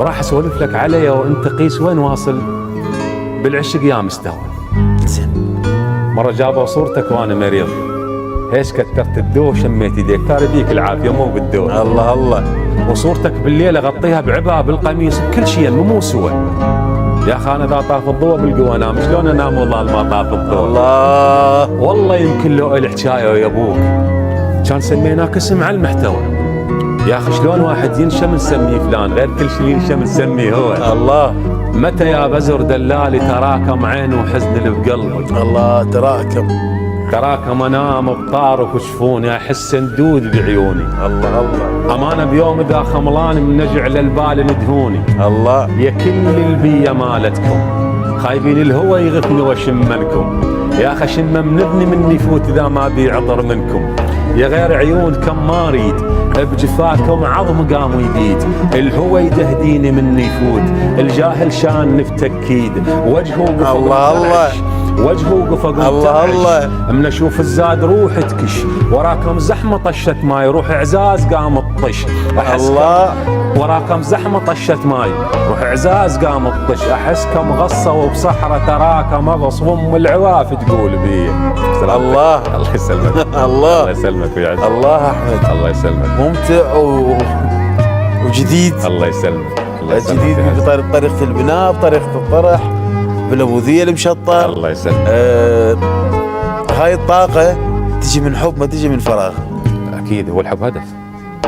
راح اسولف لك علي وانت قيس وين واصل بالعشق يا مستوى. زين. مره جابوا صورتك وانا مريض، ايش كثرت الدو شميت يديك، ترى يديك العافيه مو بالدو. الله الله. وصورتك بالليل اغطيها بعباء بالقميص بكل شيء مو سوى. يا اخي انا اذا طاف الضوء بالقوى انام، شلون انام والله ما طاف الضوء؟ الله. والله يمكن لو الحكايه ويا ابوك كان سميناك اسم على المحتوى. يا اخي شلون واحد ينشم نسميه فلان غير كل شيء ينشم نسميه هو. الله. متى يا بزر دلالي تراكم عين وحزن اللي بقلبي. الله تراكم. تراكم انام بطارك وشفوني احس ندود بعيوني. الله الله. امانه بيوم اذا خملان من نجع للبال ندهوني. الله. يا كل البيه مالتكم خايبين الهوى يغثني واشمنكم. يا اخي شمه من اذني مني يفوت اذا ما بي عطر منكم. يا غير عيونكم ما اريد بجفاكم عظم قام يبيد. الهوى يدهديني مني يفوت الجاهل شان نفتكيد. وجهه وقفه الله الله. وجهه وقفه الله الله. من اشوف الزاد روح تكش وراكم زحمه طشت ماي روح اعزاز قام تطش. الله. وراكم زحمه طشت ماي روح اعزاز قام تطش. احسكم غصه وبصحراء تراكم اغص وام العواف تقول بي. الله. الله يسلمك. الله. الله يسلمك ويعزك. الله احمد. الله يسلمك. ممتع وجديد. الله يسلمك. الله يسلمك. جديد بطريقه البناء، بطريقه الطرح، بالابوذيه المشطه. الله يسلمك. هاي الطاقه تجي من حب ما تجي من فراغ. اكيد هو الحب هدف.